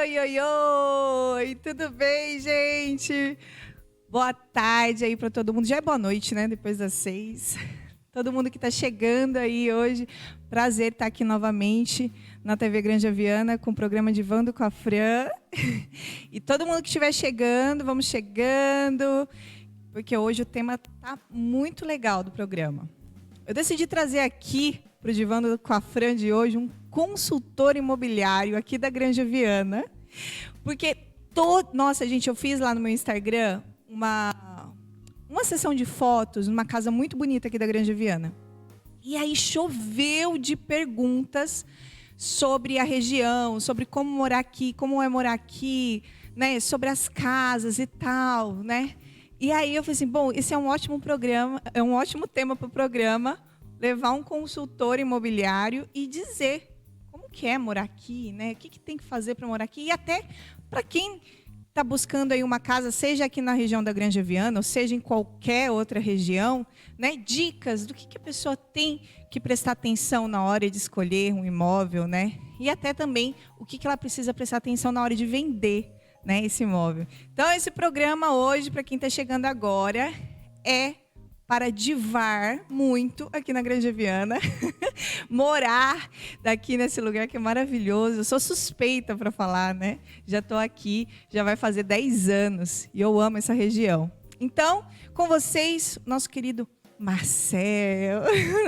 Oi, oi, oi! Tudo bem, gente? Boa tarde aí para todo mundo. Já é boa noite, né? Depois das 6. Todo mundo que está chegando aí hoje. Prazer estar aqui novamente na TV Granja Viana com o programa Divando com a Fran. E todo mundo que estiver chegando, vamos chegando, porque hoje o tema tá muito legal do programa. Eu decidi trazer aqui para o Divando com a Fran de hoje um consultor imobiliário aqui da Granja Viana, porque nossa, gente, eu fiz lá no meu Instagram uma sessão de fotos numa casa muito bonita aqui da Granja Viana. E aí choveu de perguntas sobre a região, sobre como morar aqui, como é morar aqui, né, sobre as casas e tal, né? E aí eu falei assim, bom, esse é um ótimo programa, é um ótimo tema para o programa, levar um consultor imobiliário e dizer como que é morar aqui, né? O que tem que fazer para morar aqui, e até para quem está buscando aí uma casa, seja aqui na região da Granja Viana, ou seja em qualquer outra região, né? Dicas do que a pessoa tem que prestar atenção na hora de escolher um imóvel, né? E até também o que ela precisa prestar atenção na hora de vender, né, esse imóvel. Então, esse programa hoje, para quem está chegando agora, é para divar muito aqui na Granja Viana, morar daqui nesse lugar que é maravilhoso. Eu sou suspeita para falar, né? Já estou aqui, já vai fazer 10 anos e eu amo essa região. Então, com vocês, nosso querido Marcel,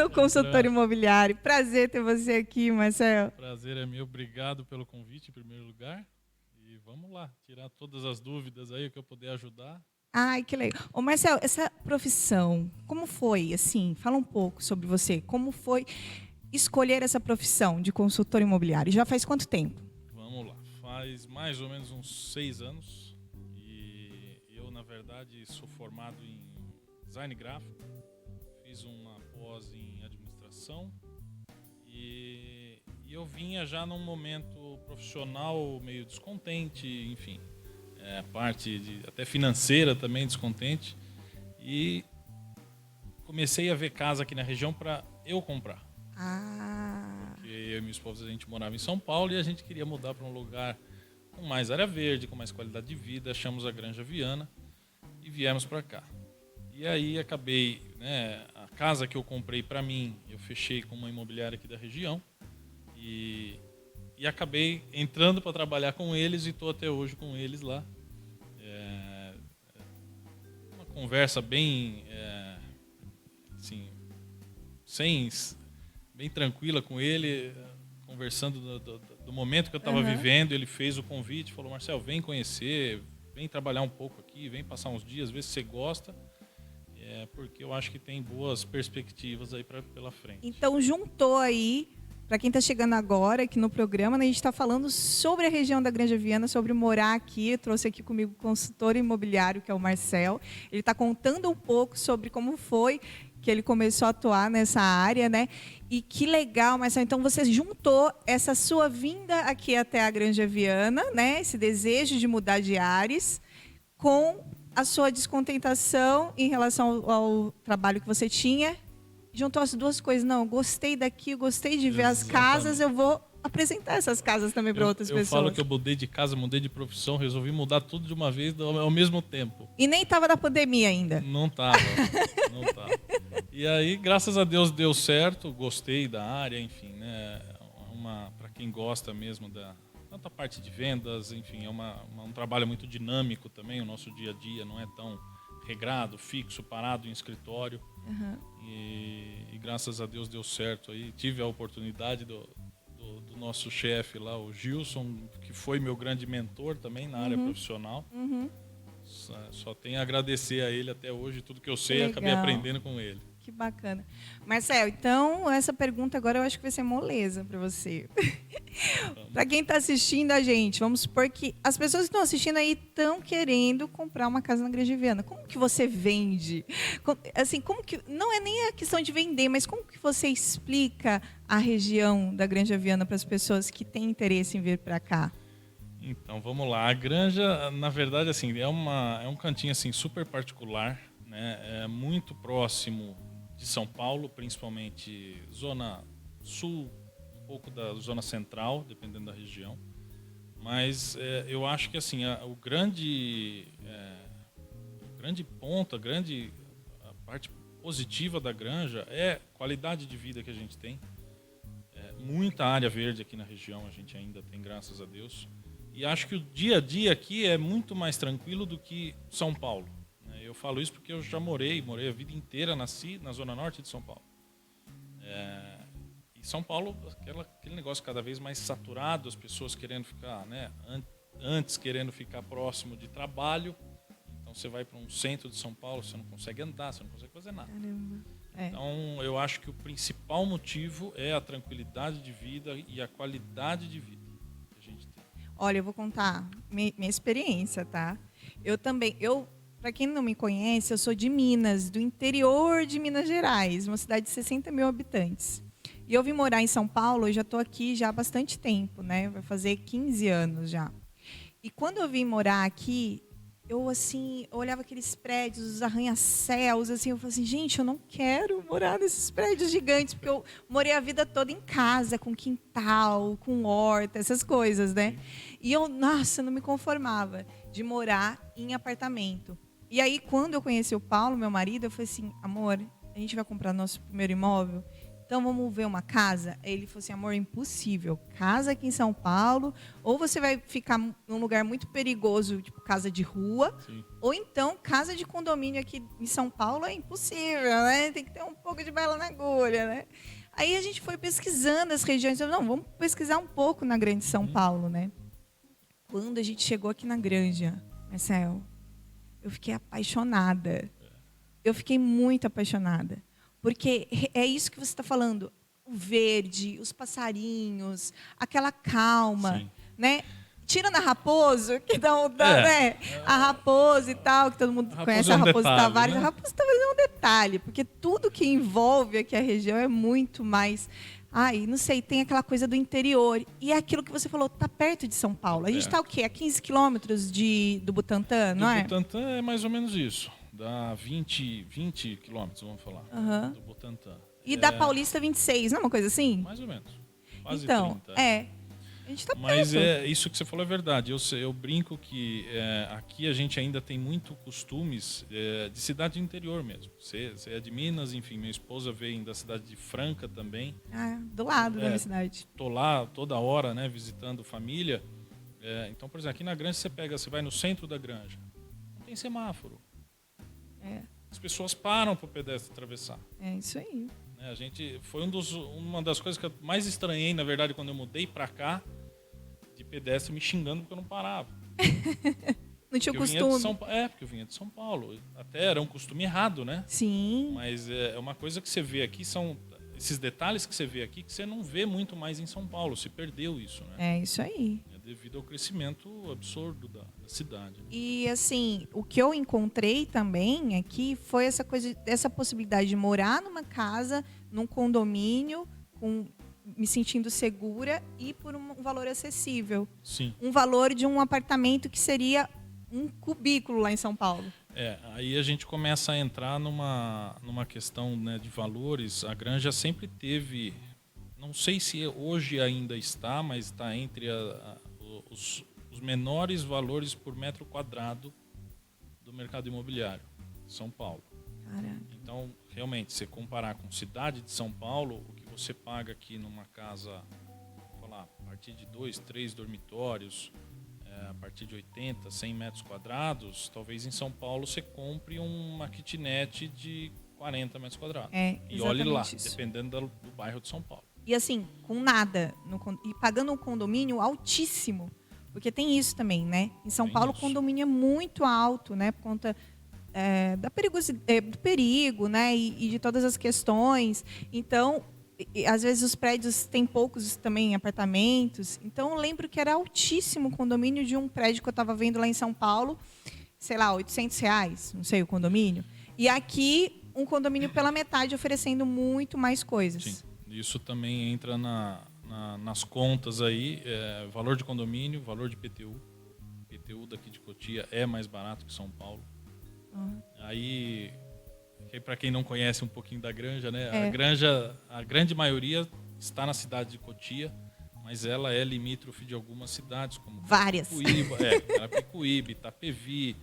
o consultor imobiliário. Prazer ter você aqui, Marcel. Prazer é meu, obrigado pelo convite em primeiro lugar. E vamos lá, tirar todas as dúvidas aí que eu puder ajudar. Ai, que legal. Ô, Marcel, essa profissão, como foi, assim? Fala um pouco sobre você. Como foi escolher essa profissão de consultor imobiliário? Já faz quanto tempo? Vamos lá, faz mais ou menos uns 6 anos. E eu, na verdade, sou formado em design gráfico. Fiz uma pós em administração. E eu vinha já num momento profissional meio descontente, enfim. Parte até financeira também descontente, e comecei a ver casa aqui na região para eu comprar. Porque eu e minha esposa, a gente morava em São Paulo e a gente queria mudar para um lugar com mais área verde, com mais qualidade de vida. Achamos a Granja Viana e viemos para cá. E aí acabei, né, a casa que eu comprei para mim, eu fechei com uma imobiliária aqui da região e acabei entrando para trabalhar com eles e estou até hoje com eles lá. Uma conversa bem, assim, bem tranquila com ele, conversando do momento que eu estava vivendo. Ele fez o convite, falou: Marcel, vem conhecer, vem trabalhar um pouco aqui, vem passar uns dias, ver se você gosta. Porque eu acho que tem boas perspectivas aí pela frente. Então, juntou aí, para quem está chegando agora aqui no programa, né, a gente está falando sobre a região da Granja Viana, sobre morar aqui. Eu trouxe aqui comigo o consultor imobiliário, que é o Marcel. Ele está contando um pouco sobre como foi que ele começou a atuar nessa área, né? E que legal, Marcel. Então, você juntou essa sua vinda aqui até a Granja Viana, né? Esse desejo de mudar de ares, com a sua descontentação em relação ao trabalho que você tinha. Juntou as duas coisas. Não, gostei daqui, gostei de ver as casas, eu vou apresentar essas casas também para outras pessoas. Eu falo que eu mudei de casa, mudei de profissão, resolvi mudar tudo de uma vez ao mesmo tempo. E nem estava na pandemia ainda. Não tava. E aí, graças a Deus, deu certo, gostei da área, enfim, né? Para quem gosta mesmo tanta parte de vendas, enfim, é um trabalho muito dinâmico também. O nosso dia a dia não é tão regrado, fixo, parado em escritório. E graças a Deus deu certo. Aí tive a oportunidade do nosso chefe lá, o Gilson, que foi meu grande mentor também na área profissional. Só tenho a agradecer a ele até hoje. Tudo que eu sei, acabei aprendendo com ele. Que bacana. Marcel, então essa pergunta agora eu acho que vai ser moleza para você. Para quem está assistindo a gente, vamos supor que as pessoas que estão assistindo aí estão querendo comprar uma casa na Granja Viana. Como que você vende? Assim, como que não é nem a questão de vender, mas como que você explica a região da Granja Viana para as pessoas que têm interesse em vir para cá? Então, vamos lá. A Granja, na verdade, assim, é um cantinho assim super particular, né? É muito próximo de São Paulo, principalmente zona sul, um pouco da zona central, dependendo da região. Mas eu acho que assim, o grande ponto, a parte positiva da Granja é a qualidade de vida que a gente tem. Muita área verde aqui na região a gente ainda tem, graças a Deus. E acho que o dia a dia aqui é muito mais tranquilo do que São Paulo. Eu falo isso porque eu já morei a vida inteira, nasci na zona norte de São Paulo. E São Paulo, aquele negócio cada vez mais saturado, as pessoas querendo ficar, né, antes querendo ficar próximo de trabalho. Então você vai para um centro de São Paulo, você não consegue andar, você não consegue fazer nada. Caramba. Então eu acho que o principal motivo é a tranquilidade de vida e a qualidade de vida que a gente tem. Olha, eu vou contar minha experiência, tá? Para quem não me conhece, eu sou de Minas, do interior de Minas Gerais, uma cidade de 60 mil habitantes. E eu vim morar em São Paulo, eu já estou aqui já há bastante tempo, né? Vai fazer 15 anos já. E quando eu vim morar aqui, eu olhava aqueles prédios, os arranha-céus, assim, eu falei assim, gente, eu não quero morar nesses prédios gigantes, porque eu morei a vida toda em casa, com quintal, com horta, essas coisas, né? E eu, nossa, não me conformava de morar em apartamento. E aí, quando eu conheci o Paulo, meu marido, eu falei assim, amor, a gente vai comprar nosso primeiro imóvel, então vamos ver uma casa? Aí ele falou assim, amor, impossível. Casa aqui em São Paulo, ou você vai ficar num lugar muito perigoso, tipo casa de rua, Sim. ou então casa de condomínio aqui em São Paulo é impossível, né? Tem que ter um pouco de bala na agulha, né? Aí a gente foi pesquisando as regiões, não, vamos pesquisar um pouco na Grande São Paulo, né? Quando a gente chegou aqui na Granja, Marcel, eu fiquei apaixonada. Eu fiquei muito apaixonada. Porque é isso que você está falando. O verde, os passarinhos, aquela calma, Sim. né? Tirando a Raposo, que né? A Raposo e tal, que todo mundo conhece a Raposo detalhe, Tavares. né? A Raposo Tavares é um detalhe, porque tudo que envolve aqui a região é muito mais... Ai, não sei, tem aquela coisa do interior. E é aquilo que você falou, está perto de São Paulo. A gente está o quê? A 15 quilômetros do Butantã, não é? Do Butantã é mais ou menos isso. Dá 20 quilômetros, vamos falar, do Butantã. E da Paulista 26, não é uma coisa assim? Mais ou menos. Quase então, 30. A gente está perto. Mas isso que você falou é verdade. Eu brinco que aqui a gente ainda tem muito costumes de cidade de interior mesmo. Você é de Minas, enfim, minha esposa vem da cidade de Franca também. Do lado da minha cidade. Tô lá toda hora, né, visitando família. Então, por exemplo, aqui na Granja você vai no centro da Granja, não tem semáforo. As pessoas param para o pedestre atravessar. É isso aí. A gente foi uma das coisas que eu mais estranhei, na verdade, quando eu mudei para cá, de pedestre me xingando porque eu não parava. Não tinha costume. Porque eu vinha de São Paulo. Até era um costume errado, né? Sim. Mas é uma coisa que você vê aqui, são esses detalhes que você vê aqui que você não vê muito mais em São Paulo. Se perdeu isso, né? É isso aí. Devido ao crescimento absurdo da cidade. Né? E assim, o que eu encontrei também aqui foi essa possibilidade de morar numa casa, num condomínio, me sentindo segura e por um valor acessível. Sim. Um valor de um apartamento que seria um cubículo lá em São Paulo. Aí a gente começa a entrar numa questão, né, de valores. A Granja sempre teve, não sei se hoje ainda está, mas está entre os menores valores por metro quadrado do mercado imobiliário de São Paulo. Caraca. Então, realmente, se comparar com cidade de São Paulo, o que você paga aqui numa casa, vou falar, a partir de 2, 3 dormitórios, a partir de 80, 100 metros quadrados, talvez em São Paulo você compre uma kitnet de 40 metros quadrados. E olhe lá, isso. dependendo do bairro de São Paulo. E assim, com nada, e pagando um condomínio altíssimo, porque tem isso também, né? Em São Paulo, o condomínio é muito alto, né? Por conta do perigo, né? E de todas as questões. Então, às vezes os prédios têm poucos também apartamentos. Então, eu lembro que era altíssimo o condomínio de um prédio que eu estava vendo lá em São Paulo, sei lá, R$800, não sei, o condomínio. E aqui, um condomínio pela metade oferecendo muito mais coisas. Sim. Isso também entra nas contas aí, valor de condomínio, valor de PTU. PTU daqui de Cotia é mais barato que São Paulo. Aí, para quem não conhece um pouquinho da Granja, né? A Granja, a grande maioria está na cidade de Cotia, mas ela é limítrofe de algumas cidades, como Várias. Carapicuíba, Itapevi,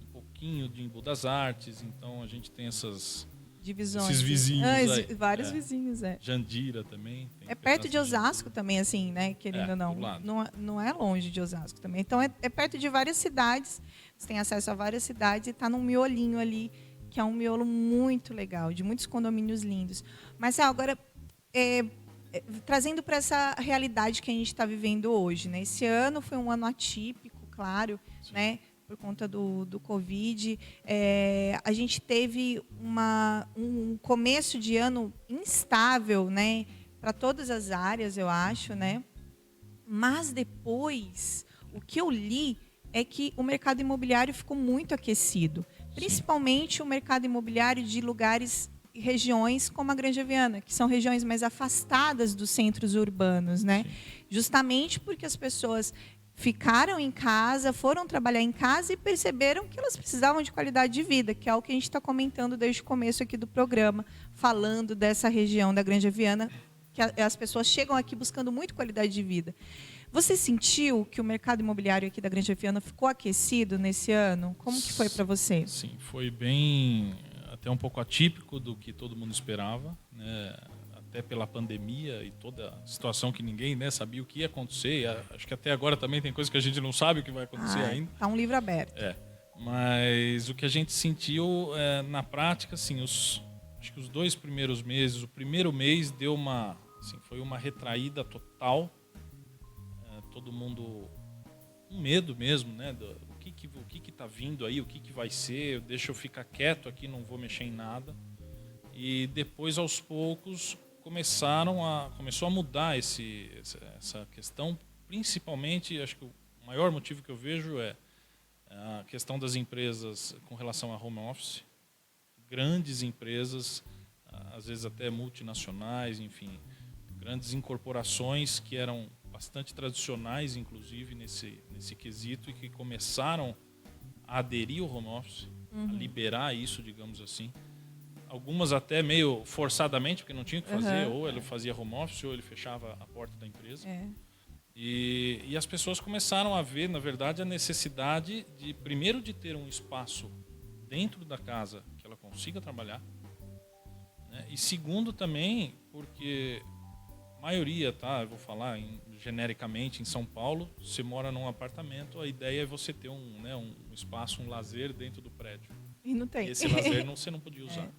um pouquinho de Embu das Artes. Então a gente tem Divisões. esses vizinhos aí. Vários vizinhos, Jandira também. É perto de Osasco também, assim, né? Querendo ou não. do lado. Não é longe de Osasco também. Então é perto de várias cidades. Você tem acesso a várias cidades e está num miolinho ali, que é um miolo muito legal, de muitos condomínios lindos. Mas agora, trazendo para essa realidade que a gente está vivendo hoje, né? Esse ano foi um ano atípico, claro, né? Por conta do Covid. A gente teve um começo de ano instável, né? Para todas as áreas, eu acho, né? Mas depois, o que eu li é que o mercado imobiliário ficou muito aquecido, principalmente o mercado imobiliário de lugares e regiões como a Granja Viana, que são regiões mais afastadas dos centros urbanos, né? Justamente porque as pessoas ficaram em casa, foram trabalhar em casa e perceberam que elas precisavam de qualidade de vida, que é o que a gente está comentando desde o começo aqui do programa, falando dessa região da Granja Viana, que as pessoas chegam aqui buscando muito qualidade de vida. Você sentiu que o mercado imobiliário aqui da Granja Viana ficou aquecido nesse ano? Como que foi para você? Sim, foi bem, até um pouco atípico do que todo mundo esperava, né? Até pela pandemia e toda a situação que ninguém, né, sabia o que ia acontecer. Acho que até agora também tem coisa que a gente não sabe o que vai acontecer ainda. Tá um livro aberto. Mas o que a gente sentiu na prática, assim, acho que os 2 primeiros meses, o primeiro mês deu foi uma retraída total. Todo mundo com medo mesmo, né? O que está vindo aí, o que vai ser, deixa eu ficar quieto aqui, não vou mexer em nada. E depois, aos poucos, começou a mudar essa questão. Principalmente, acho que o maior motivo que eu vejo é a questão das empresas com relação a home office. Grandes empresas, às vezes até multinacionais, enfim, grandes incorporações que eram bastante tradicionais, inclusive, nesse quesito, e que começaram a aderir ao home office, a liberar isso, digamos assim. Algumas até meio forçadamente, porque não tinha o que fazer, ou ele fazia home office, ou ele fechava a porta da empresa. E as pessoas começaram a ver, na verdade, a necessidade primeiro, de ter um espaço dentro da casa que ela consiga trabalhar, né? E segundo também, porque a maioria, eu vou falar genericamente, em São Paulo, você mora num apartamento, a ideia é você ter um espaço, um lazer dentro do prédio. E não tem. E esse lazer você não podia usar.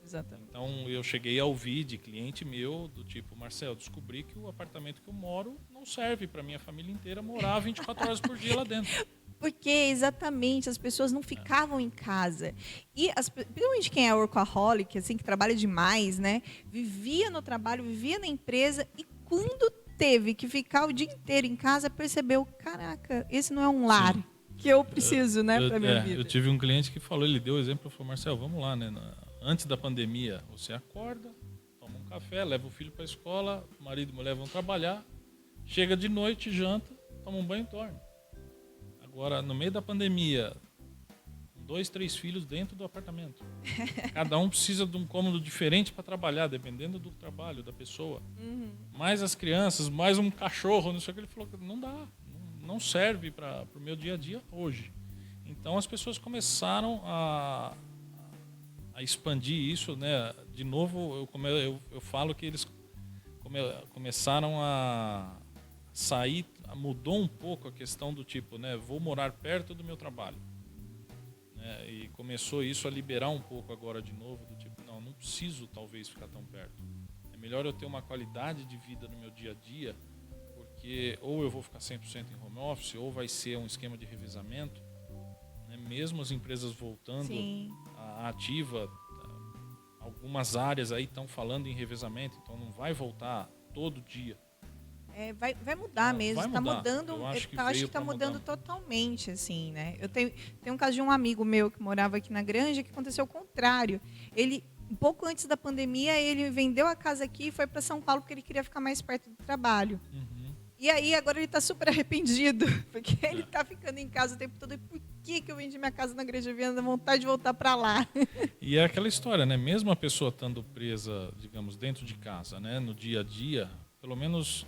Exatamente. Então eu cheguei a ouvir de cliente meu, do tipo, Marcel, descobri que o apartamento que eu moro não serve para minha família inteira morar 24 horas por dia lá dentro. Porque, exatamente, as pessoas não ficavam em casa. E, principalmente quem é workaholic, assim, que trabalha demais, né? Vivia no trabalho, vivia na empresa, e quando teve que ficar o dia inteiro em casa, percebeu, caraca, esse não é um lar que eu preciso, né, para minha vida. Eu tive um cliente que falou, ele deu o exemplo, falou, Marcel, vamos lá, né? Antes da pandemia, você acorda, toma um café, leva o filho para a escola, o marido e a mulher vão trabalhar, chega de noite, janta, toma um banho e dorme. Agora, no meio da pandemia, 2, 3 filhos dentro do apartamento. Cada um precisa de um cômodo diferente para trabalhar, dependendo do trabalho da pessoa. Mais as crianças, mais um cachorro, não sei o que. Ele falou que não dá, não serve para o meu dia a dia hoje. Então, as pessoas começaram a expandir isso, né? De novo, eu falo que eles começaram a sair, mudou um pouco a questão do tipo, né? Vou morar perto do meu trabalho. E começou isso a liberar um pouco agora de novo, do tipo, não preciso talvez ficar tão perto. É melhor eu ter uma qualidade de vida no meu dia a dia, porque ou eu vou ficar 100% em home office, ou vai ser um esquema de revezamento, né? Mesmo as empresas voltando à ativa, algumas áreas aí estão falando em revezamento, então não vai voltar todo dia. Vai mudar mesmo, está mudando, eu acho que está mudando totalmente, assim, né? Eu tenho um caso de um amigo meu que morava aqui na Granja que aconteceu o contrário. Ele, um pouco antes da pandemia, ele vendeu a casa aqui e foi para São Paulo porque ele queria ficar mais perto do trabalho. E aí agora ele está super arrependido, porque ele está ficando em casa o tempo todo. E por que eu vendi minha casa na Granja Viana? Dá vontade de voltar para lá. E é aquela história, né? Mesmo a pessoa estando presa, digamos, dentro de casa, né? No dia a dia, pelo menos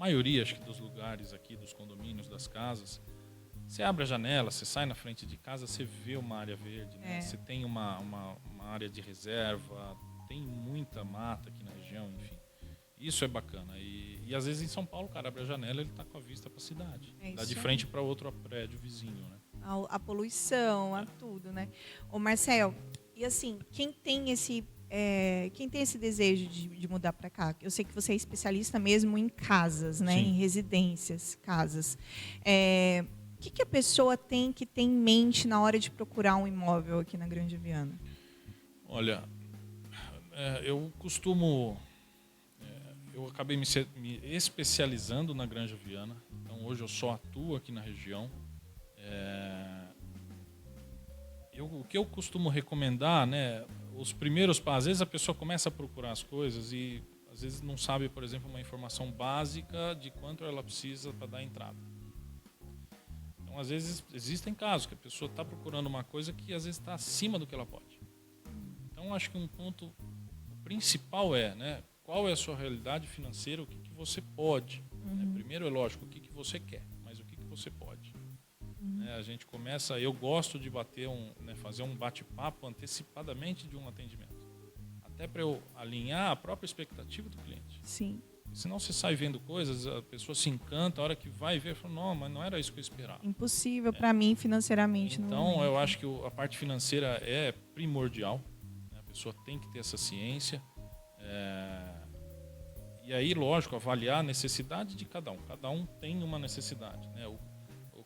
maioria, acho que dos lugares aqui, dos condomínios, das casas, você abre a janela, você sai na frente de casa, você vê uma área verde, né? Você tem uma área de reserva, tem muita mata aqui na região, enfim. Isso é bacana. E às vezes em São Paulo, o cara abre a janela, ele está com a vista para a cidade. Dá de frente para outro prédio vizinho, né? A poluição, a tudo, né? Ô Marcel, e assim, quem tem esse desejo de mudar para cá? Eu sei que você é especialista mesmo em casas, né? Sim. Em residências, casas. O que a pessoa tem que ter em mente na hora de procurar um imóvel aqui na Grande Viana? Olha, eu acabei me especializando na Granja Viana, então hoje eu só atuo aqui na região. O que eu costumo recomendar, né, os primeiros passos, às vezes a pessoa começa a procurar as coisas e às vezes não sabe, por exemplo, uma informação básica de quanto ela precisa para dar entrada. Então, às vezes existem casos que a pessoa está procurando uma coisa que às vezes está acima do que ela pode. Então, acho que um ponto principal né, qual é a sua realidade financeira, o que você pode. Primeiro é lógico, o que você quer, mas o que você pode. A gente começa, eu gosto de fazer um bate-papo antecipadamente de um atendimento. Até para eu alinhar a própria expectativa do cliente. Sim. Senão você sai vendo coisas, a pessoa se encanta, a hora que vai ver, fala, não, mas não era isso que eu esperava. Impossível para mim financeiramente. Então, eu acho que a parte financeira é primordial. Né? A pessoa tem que ter essa ciência. E aí, lógico, avaliar a necessidade de cada um. Cada um tem uma necessidade. Né? Eu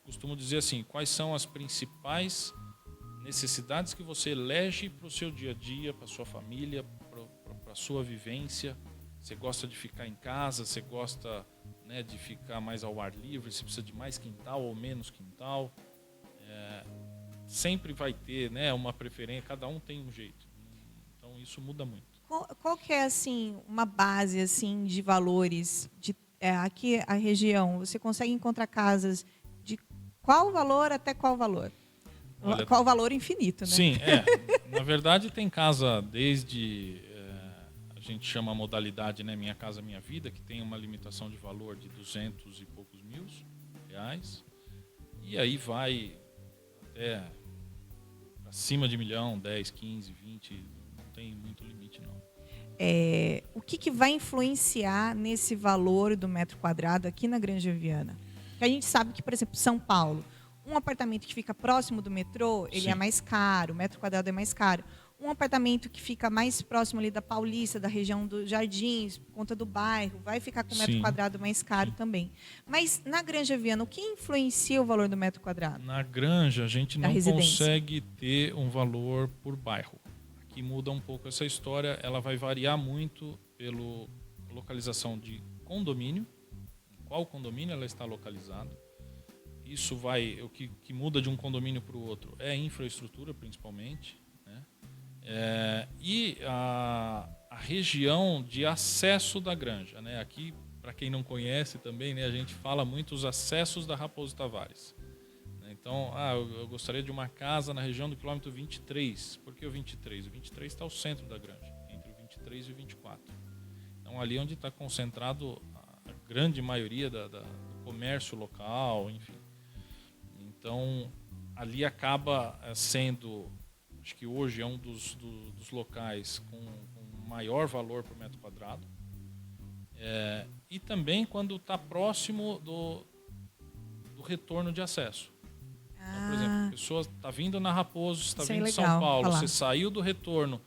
costumo dizer assim, quais são as principais necessidades que você elege para o seu dia a dia, para a sua família, para a sua vivência. Você gosta de ficar em casa, você gosta, né, de ficar mais ao ar livre, você precisa de mais quintal ou menos quintal. Sempre vai ter, né, uma preferência, cada um tem um jeito. Então isso muda muito. Qual que é assim, uma base assim, de valores? Aqui a região, você consegue encontrar casas de qual valor até qual valor? Olha, qual valor infinito, né? Sim, na verdade tem casa desde... a gente chama a modalidade, né, Minha Casa Minha Vida, que tem uma limitação de valor de 200 e poucos mil reais. E aí vai até acima de 1 milhão, 10, 15, 20, não tem muito limite não. O que vai influenciar nesse valor do metro quadrado aqui na Granja Viana? Porque a gente sabe que, por exemplo, São Paulo, um apartamento que fica próximo do metrô, ele Sim. é mais caro, o metro quadrado é mais caro. Um apartamento que fica mais próximo ali da Paulista, da região dos Jardins, por conta do bairro, vai ficar com o metro Sim. quadrado mais caro também. Mas na Granja Viana, o que influencia o valor do metro quadrado? Na Granja, a gente não consegue ter um valor por bairro. Aqui muda um pouco essa história, ela vai variar muito pela localização de condomínio, em qual condomínio ela está localizada. Isso vai, o que muda de um condomínio para o outro é a infraestrutura, principalmente. E a região de acesso da Granja, né? Aqui, para quem não conhece também, né, a gente fala muito os acessos da Raposo Tavares. Então, eu gostaria de uma casa na região do quilômetro 23. Por que o 23? O 23 está ao centro da Granja, entre o 23 e o 24. Então, ali onde está concentrado a grande maioria do comércio local, enfim. Então, ali acaba sendo... Acho que hoje é um dos locais com maior valor por metro quadrado. E também quando está próximo do retorno de acesso. Então, por exemplo, a pessoa está vindo na Raposo, está vindo de São Paulo, você saiu do retorno.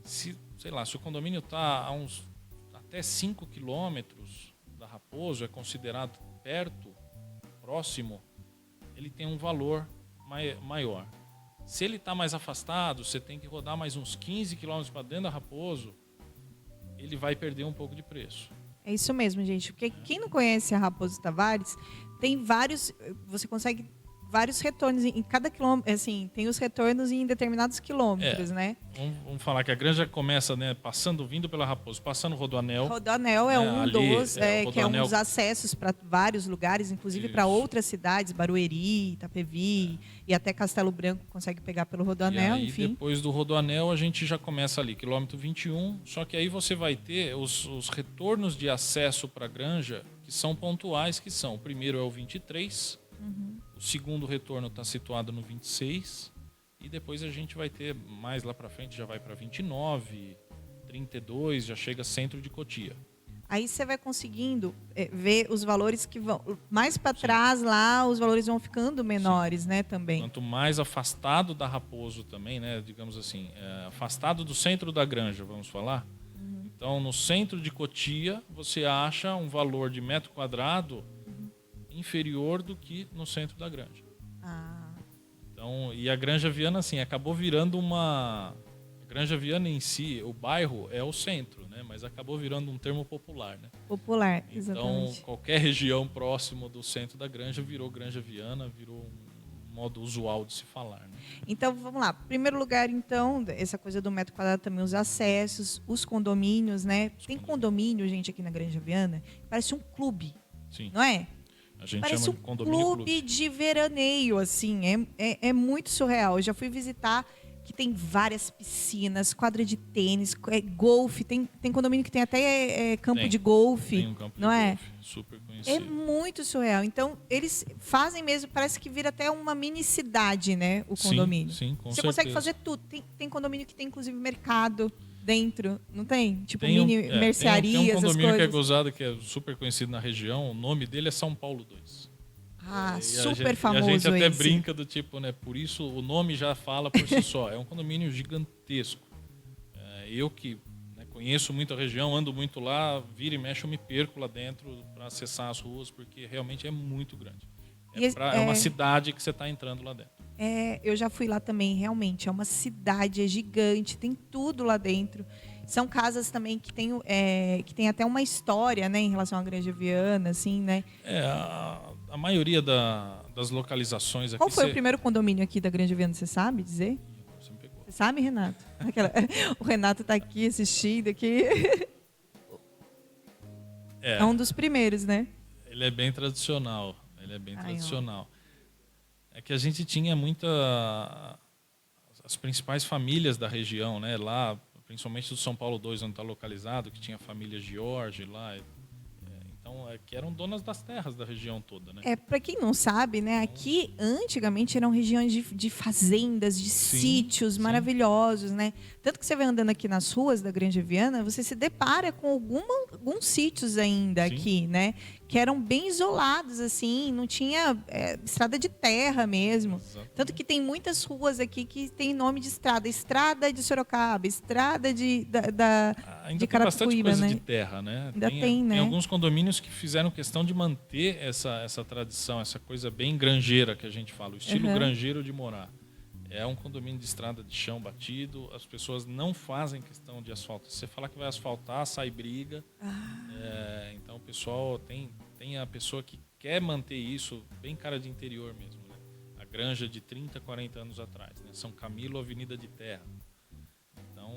Se o condomínio está a até 5 quilômetros da Raposo, é considerado perto, próximo, ele tem um valor maior. Se ele está mais afastado, você tem que rodar mais uns 15 quilômetros para dentro da Raposo, ele vai perder um pouco de preço. É isso mesmo, gente. Porque quem não conhece a Raposo Tavares, tem vários... Você consegue vários retornos em cada quilômetro, assim, tem os retornos em determinados quilômetros, né? Vamos falar que a Granja começa, né, vindo pela Raposo, passando o Rodoanel. Rodoanel é um dos, que é um dos Rodoanel... acessos para vários lugares, inclusive para outras cidades, Barueri, Itapevi e até Castelo Branco consegue pegar pelo Rodoanel, enfim. Depois do Rodoanel a gente já começa ali, quilômetro 21, só que aí você vai ter os retornos de acesso para a Granja, que são pontuais, que são, o primeiro é o 23, o segundo retorno está situado no 26, e depois a gente vai ter, mais lá para frente, já vai para 29, 32, já chega centro de Cotia. Aí você vai conseguindo ver os valores que vão... Mais para trás lá, os valores vão ficando menores, né, também. Quanto mais afastado da Raposo também, né, digamos assim, afastado do centro da Granja, vamos falar. Então, no centro de Cotia, você acha um valor de metro quadrado inferior do que no centro da Granja. Então, e a Granja Viana, assim, acabou virando uma... A Granja Viana em si, o bairro é o centro, né? Mas acabou virando um termo popular, né? Popular, exatamente. Então, qualquer região próximo do centro da Granja virou Granja Viana, virou um modo usual de se falar, né? Então, vamos lá. Primeiro lugar, então, essa coisa do metro quadrado também, os acessos, os condomínios, né? Tem condomínio, gente, aqui na Granja Viana, parece um clube, Sim. não é? A gente Parece chama de condomínio clube de veraneio, assim. É muito surreal. Eu já fui visitar, que tem várias piscinas, quadra de tênis, golfe. Tem condomínio que tem até campo de golfe. Tem um campo não de é? golfe, super conhecido. É muito surreal. Então, eles fazem mesmo, parece que vira até uma mini cidade, né? O condomínio. Sim, com Você certeza. consegue fazer tudo. Tem condomínio que tem, inclusive, mercado dentro, não tem? Tipo, Tem mini mercearias, tem um essas condomínio que é coisas. gozado, que é super conhecido na região. O nome dele é São Paulo 2. Ah, E super a famoso gente até esse. brinca do tipo, né? Por isso o nome já fala por si só. É um condomínio gigantesco. Eu que conheço muito a região, ando muito lá, vira e mexe, eu me perco lá dentro para acessar as ruas, porque realmente é muito grande. É uma cidade que você está entrando lá dentro. Eu já fui lá também, realmente. É uma cidade, é gigante, tem tudo lá dentro. São casas também que tem até uma história, né, em relação à Granja Viana, assim, né? A maioria das localizações aqui... Qual foi o primeiro condomínio aqui da Granja Viana, você sabe dizer? Você me pegou. Você sabe, Renato? O Renato está aqui assistindo aqui. É um dos primeiros, né? Ele é bem tradicional. É que a gente tinha as principais famílias da região, né? Lá, principalmente do São Paulo 2, onde está localizado, que tinha a família Jorge lá. Então, que eram donas das terras da região toda, né? Para quem não sabe, né? Aqui, antigamente, eram regiões de fazendas, de sítios maravilhosos, né? Tanto que você vai andando aqui nas ruas da Granja Viana, você se depara com alguns sítios ainda aqui, né? Que eram bem isolados, assim, não tinha estrada de terra mesmo. Exatamente. Tanto que tem muitas ruas aqui que tem nome de estrada. Estrada de Sorocaba, estrada Ainda de tem bastante Carapicuíba, coisa né? de terra, né? Ainda tem, né? Tem alguns condomínios que fizeram questão de manter essa tradição, essa coisa bem granjeira que a gente fala, o estilo granjeiro de morar. É um condomínio de estrada de chão batido, as pessoas não fazem questão de asfalto. Se você falar que vai asfaltar, sai briga. Então o pessoal tem a pessoa que quer manter isso bem cara de interior mesmo, né? A granja de 30, 40 anos atrás, né? São Camilo, Avenida de Terra. Então,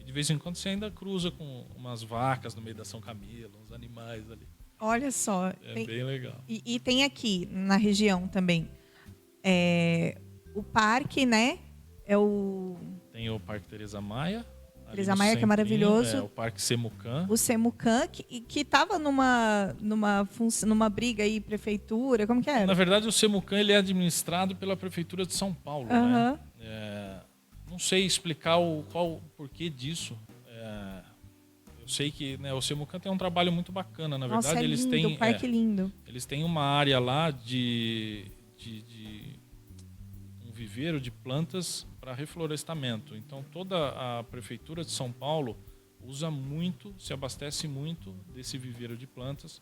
e de vez em quando você ainda cruza com umas vacas no meio da São Camilo, uns animais ali. Olha só. Bem legal. E tem aqui na região também o parque, né? Tem o Parque Teresa Maia. Teresa Maia, que é maravilhoso. O Parque Semucan. O Semucan, que estava numa briga aí, prefeitura, como que era? Na verdade, o Semucan ele é administrado pela Prefeitura de São Paulo, né? Não sei explicar o porquê disso. Eu sei que o Semucan tem um trabalho muito bacana. Na verdade, Nossa, eles lindo, têm o parque lindo. Eles têm uma área lá de um viveiro de plantas para reflorestamento. Então, toda a Prefeitura de São Paulo usa muito, se abastece muito desse viveiro de plantas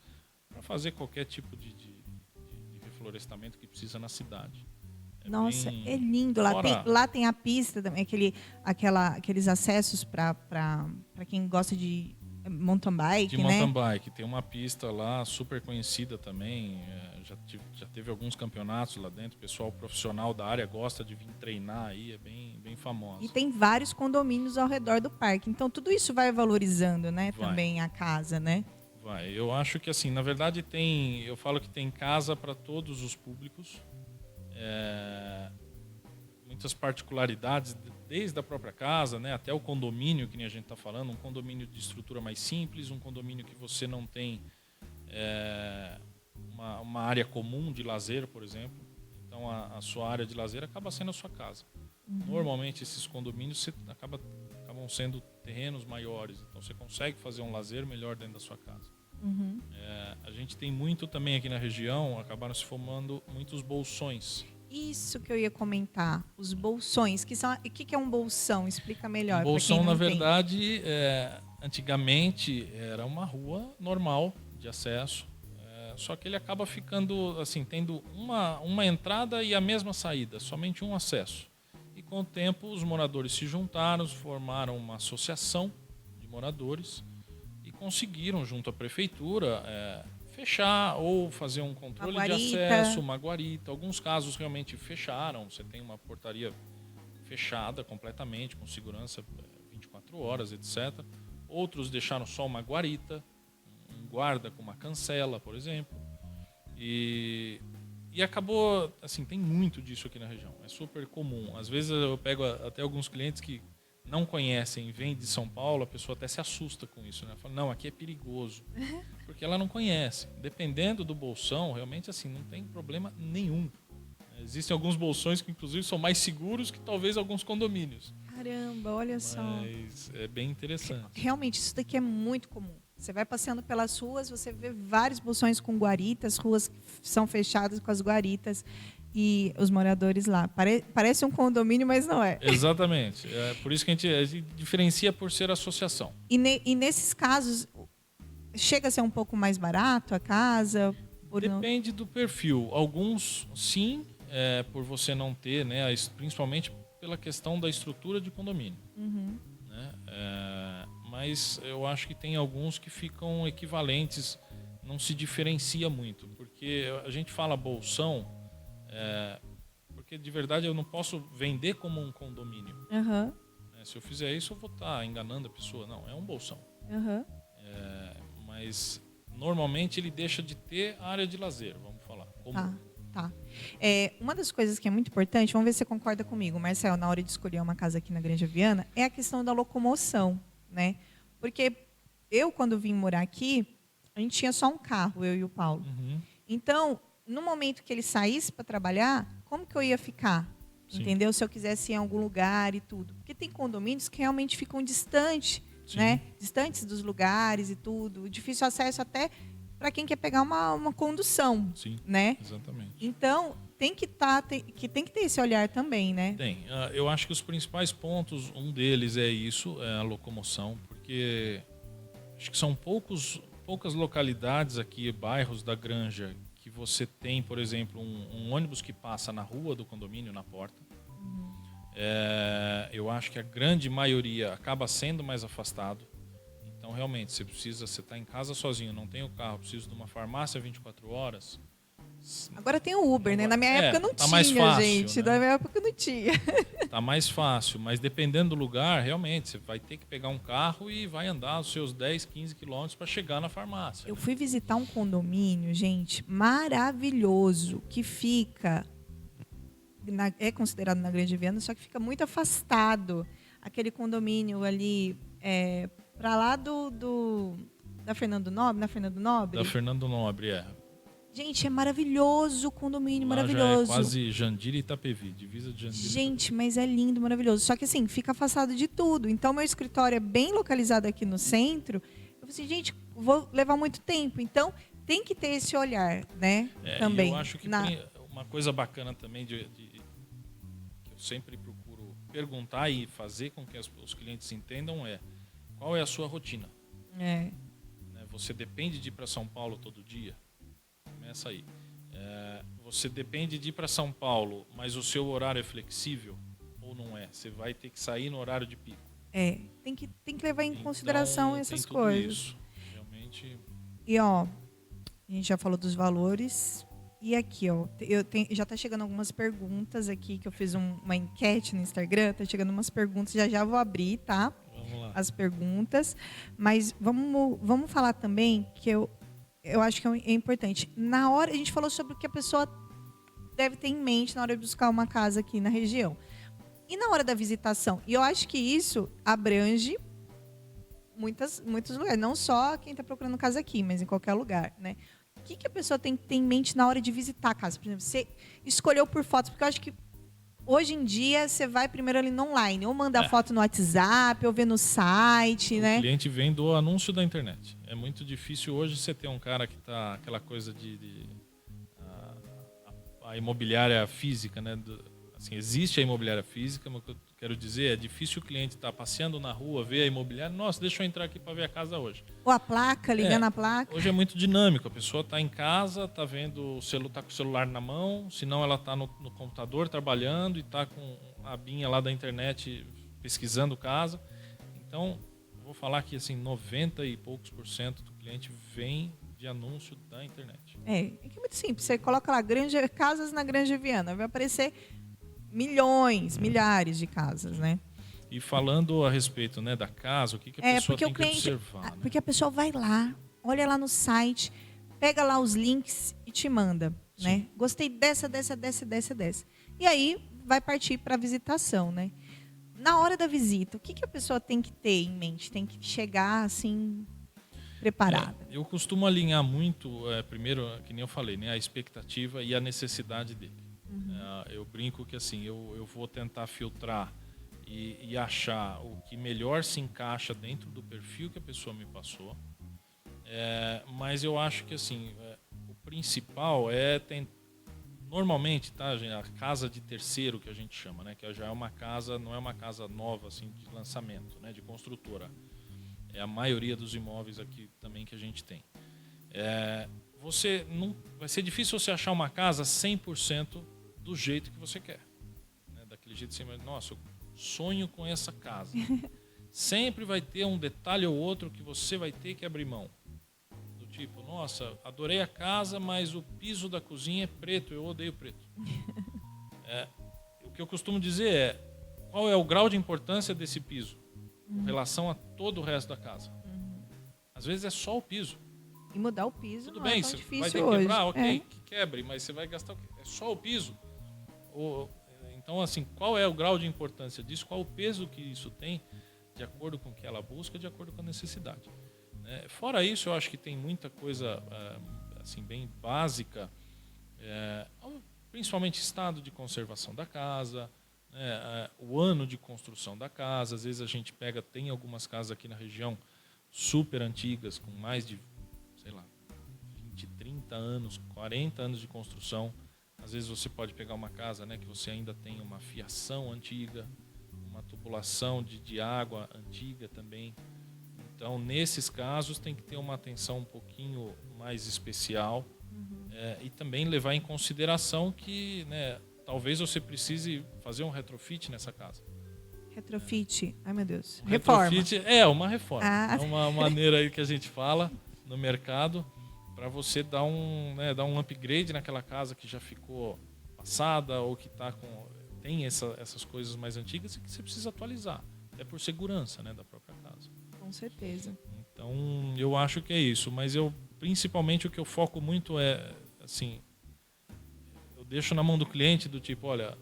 para fazer qualquer tipo de reflorestamento que precisa na cidade. Nossa, é lindo. Lá tem a pista também, aqueles acessos para quem gosta de mountain bike, de né? mountain bike. Tem uma pista lá super conhecida também. Já teve alguns campeonatos lá dentro. O pessoal profissional da área gosta de vir treinar aí. É bem famosa. E tem vários condomínios ao redor do parque. Então, tudo isso vai valorizando, né? Também a casa, né? Vai. Eu acho que, assim, na verdade, eu falo que tem casa para todos os públicos. Muitas particularidades, desde a própria casa, né, até o condomínio, que nem a gente está falando, um condomínio de estrutura mais simples, um condomínio que você não tem uma área comum de lazer, por exemplo. Então, a sua área de lazer acaba sendo a sua casa. Normalmente, esses condomínios acabam sendo terrenos maiores. Então, você consegue fazer um lazer melhor dentro da sua casa. A gente tem muito também aqui na região, acabaram se formando muitos bolsões. Isso que eu ia comentar, os bolsões. O que é um bolsão? Explica melhor. Um bolsão, pra quem não na entende. verdade, antigamente era uma rua normal de acesso, só que ele acaba ficando assim, tendo uma entrada e a mesma saída, somente um acesso. E com o tempo os moradores se juntaram, formaram uma associação de moradores e conseguiram, junto à prefeitura, fechar ou fazer um controle de acesso, uma guarita. Alguns casos realmente fecharam, você tem uma portaria fechada completamente, com segurança 24 horas, etc. Outros deixaram só uma guarita, um guarda com uma cancela, por exemplo. E acabou, assim, tem muito disso aqui na região, é super comum. Às vezes eu pego até alguns clientes que não conhecem, vêm de São Paulo, a pessoa até se assusta com isso, né? Fala, não, aqui é perigoso, porque ela não conhece. Dependendo do bolsão, realmente, assim, não tem problema nenhum. Existem alguns bolsões que, inclusive, são mais seguros que talvez alguns condomínios. Caramba, olha só. Mas é bem interessante. Realmente, isso daqui é muito comum. Você vai passeando pelas ruas, você vê vários bolsões com guaritas, ruas que são fechadas com as guaritas e os moradores lá. Parece um condomínio, mas não é. Exatamente. É por isso que a gente diferencia por ser associação. E nesses casos, chega a ser um pouco mais barato a casa? Depende do perfil. Alguns, sim, por você não ter, né, principalmente pela questão da estrutura de condomínio. Né? Mas eu acho que tem alguns que ficam equivalentes, não se diferencia muito. Porque a gente fala bolsão, porque de verdade eu não posso vender como um condomínio. Se eu fizer isso, eu vou estar enganando a pessoa. Não, é um bolsão. Mas normalmente ele deixa de ter área de lazer, vamos falar. Tá. Uma das coisas que é muito importante, vamos ver se você concorda comigo, Marcel, na hora de escolher uma casa aqui na Granja Viana, é a questão da locomoção, né? Porque eu, quando vim morar aqui, a gente tinha só um carro, eu e o Paulo. Então, no momento que ele saísse para trabalhar, como que eu ia ficar? Sim. Entendeu? Se eu quisesse ir em algum lugar e tudo. Porque tem condomínios que realmente ficam distantes, né? Distantes dos lugares e tudo. Difícil acesso até para quem quer pegar uma condução. Sim, né? Exatamente. Então, tem que ter esse olhar também, né? Tem. Eu acho que os principais pontos, um deles é isso, é a locomoção, porque acho que são poucas localidades aqui, bairros da Granja, que você tem, por exemplo, um ônibus que passa na rua do condomínio, na porta. Eu acho que a grande maioria acaba sendo mais afastado. Então, realmente, você está em casa sozinho, não tem o carro, precisa de uma farmácia 24 horas. Agora tem o Uber, né? Na minha época não tá tinha, mais fácil, gente. né? Na minha época não tinha. Tá mais fácil, mas dependendo do lugar, realmente, você vai ter que pegar um carro e vai andar os seus 10, 15 quilômetros para chegar na farmácia. Eu fui visitar um condomínio, gente, maravilhoso, que fica... é considerado na Grande Viana, só que fica muito afastado. Aquele condomínio ali, para lá da Fernando Nobre, na Fernando Nobre. Da Fernando Nobre, Gente, é maravilhoso o condomínio, lá maravilhoso. Já é quase Jandira e Itapevi, divisa de Jandira. Gente, mas é lindo, maravilhoso. Só que assim, fica afastado de tudo. Então, meu escritório é bem localizado aqui no centro. Eu falei assim, gente, vou levar muito tempo. Então, tem que ter esse olhar, né? Também. Eu acho que uma coisa bacana também que eu sempre procuro perguntar e fazer com que os clientes entendam qual é a sua rotina. Você depende de ir para São Paulo todo dia? Começa aí. Você depende de ir para São Paulo, mas o seu horário é flexível ou não é? Você vai ter que sair no horário de pico. Tem que levar em consideração essas tem tudo coisas. Isso. Realmente. E ó, a gente já falou dos valores. E aqui, ó, já tá chegando algumas perguntas aqui, que eu fiz uma enquete no Instagram, tá chegando umas perguntas, já vou abrir, tá? Vamos lá. As perguntas. Mas vamos falar também que eu acho que é importante. Na hora, a gente falou sobre o que a pessoa deve ter em mente na hora de buscar uma casa aqui na região. E na hora da visitação? E eu acho que isso abrange muitos lugares. Não só quem está procurando casa aqui, mas em qualquer lugar, né? O que a pessoa tem que ter em mente na hora de visitar a casa? Por exemplo, você escolheu por fotos, porque eu acho que hoje em dia você vai primeiro ali no online, ou manda a foto no WhatsApp, ou vê no site, né? O cliente vem do anúncio da internet. É muito difícil hoje você ter um cara que está aquela coisa a imobiliária física, né? Assim, existe a imobiliária física, mas o que eu quero dizer é difícil o cliente estar passeando na rua, ver a imobiliária, nossa, deixa eu entrar aqui para ver a casa hoje. Ou a placa, ligando a placa. Hoje é muito dinâmico, a pessoa está em casa, está vendo tá com o celular na mão, senão ela está no computador trabalhando e está com a abinha lá da internet pesquisando casa. Então, eu vou falar que assim, 90 e poucos % do cliente vem de anúncio da internet. É que é muito simples. Você coloca lá casas na Granja Viana, vai aparecer milhares de casas, né? E falando a respeito, né, da casa, o que a pessoa tem que observar? Né? Porque a pessoa vai lá, olha lá no site, pega lá os links e te manda, né? Gostei dessa. E aí vai partir para a visitação, né? Na hora da visita, o que a pessoa tem que ter em mente? Tem que chegar assim preparada. Eu costumo alinhar muito, primeiro, que nem eu falei, né, a expectativa e a necessidade dele. Eu brinco que assim, eu vou tentar filtrar e achar o que melhor se encaixa dentro do perfil que a pessoa me passou. Mas eu acho que assim, o principal normalmente, tá, gente, a casa de terceiro que a gente chama, né, que já é uma casa, não é uma casa nova assim de lançamento, né, de construtora. É a maioria dos imóveis aqui também que a gente tem. Vai ser difícil você achar uma casa 100% do jeito que você quer, né? Daquele jeito assim, nossa, eu sonho com essa casa. Sempre vai ter um detalhe ou outro que você vai ter que abrir mão. Do tipo, nossa, adorei a casa, mas o piso da cozinha é preto, eu odeio preto. O que eu costumo dizer é, qual é o grau de importância desse piso em relação a todo o resto da casa? Às vezes é só o piso. E mudar o piso Tudo não bem, é tão você difícil vai ter que hoje. quebrar, ok, que quebre, mas você vai gastar o quê? É só o piso. Então, assim, qual é o grau de importância disso? Qual o peso que isso tem de acordo com o que ela busca, de acordo com a necessidade? Fora isso, eu acho que tem muita coisa assim, bem básica, principalmente estado de conservação da casa, o ano de construção da casa. Às vezes a gente tem algumas casas aqui na região super antigas, com mais de, sei lá, 20, 30 anos, 40 anos de construção. Às vezes você pode pegar uma casa, né, que você ainda tem uma fiação antiga, uma tubulação de água antiga também. Então, nesses casos, tem que ter uma atenção um pouquinho mais especial, e também levar em consideração que, né, talvez você precise fazer um retrofit nessa casa. Retrofit? Ai, meu Deus. Reforma. Retrofit uma reforma. É uma maneira aí que a gente fala no mercado, para você dar um upgrade naquela casa que já ficou passada ou que tem essas coisas mais antigas e que você precisa atualizar, até por segurança, né, da própria casa. Com certeza. Então, eu acho que é isso, mas principalmente o que eu foco muito é, assim, eu deixo na mão do cliente do tipo, olha,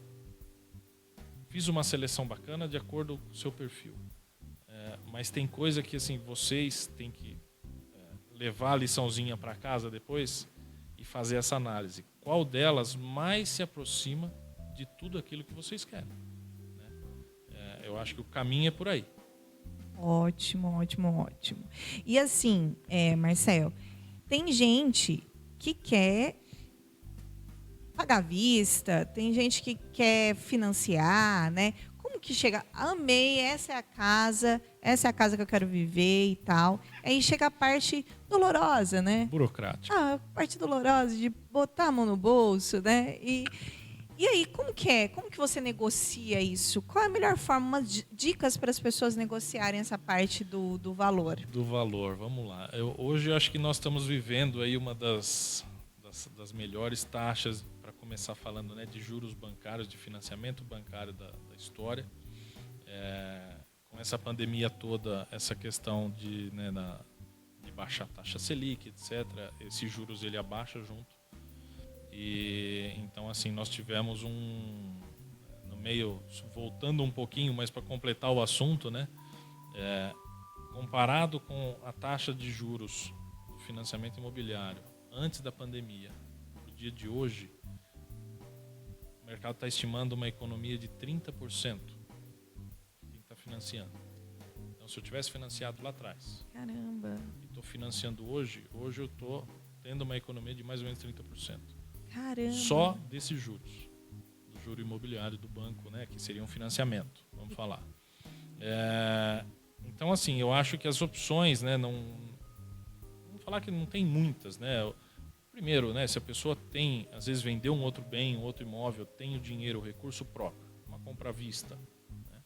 fiz uma seleção bacana de acordo com o seu perfil, mas tem coisa que assim, vocês têm que levar a liçãozinha para casa depois e fazer essa análise. Qual delas mais se aproxima de tudo aquilo que vocês querem? Né? Eu acho que o caminho é por aí. Ótimo. E assim, Marcel, tem gente que quer pagar à vista, tem gente que quer financiar, né? Como que chega? Amei, essa é a casa que eu quero viver e tal. Aí chega a parte dolorosa, né? Burocrática. A parte dolorosa de botar a mão no bolso, né? E aí, como que é? Como que você negocia isso? Qual é a melhor forma? Umas dicas para as pessoas negociarem essa parte do valor. Do valor, vamos lá. Hoje eu acho que nós estamos vivendo aí uma das melhores taxas, para começar falando, né, de juros bancários, de financiamento bancário da história. Com essa pandemia toda, essa questão de baixar a taxa Selic, etc., esses juros ele abaixa junto. E então, assim, nós tivemos no meio, voltando um pouquinho, mas para completar o assunto, né, comparado com a taxa de juros do financiamento imobiliário antes da pandemia, no dia de hoje, o mercado está estimando uma economia de 30% quem está financiando. Então, se eu tivesse financiado lá atrás Caramba. e estou financiando hoje eu estou tendo uma economia de mais ou menos 30%. Caramba. Só desses juros, do juro imobiliário do banco, né, que seria um financiamento, vamos falar. Então, assim, eu acho que as opções, né, vamos falar que não tem muitas, né. Primeiro, né, se a pessoa tem, às vezes vendeu um outro bem, um outro imóvel, tem o dinheiro, o recurso próprio, uma compra à vista, né.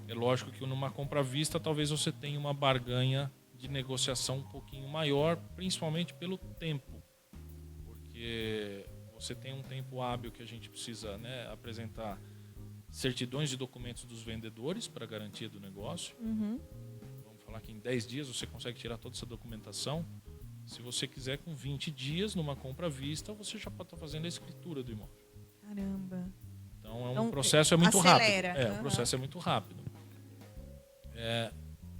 É lógico que numa compra à vista talvez você tenha uma barganha de negociação um pouquinho maior, principalmente pelo tempo, porque você tem um tempo hábil que a gente precisa, né, apresentar certidões de documentos dos vendedores para garantia do negócio. Vamos falar que em 10 dias você consegue tirar toda essa documentação. Se você quiser, com 20 dias, numa compra à vista, você já pode estar fazendo a escritura do imóvel. Caramba. Então, processo é muito acelera. rápido. O processo é muito rápido.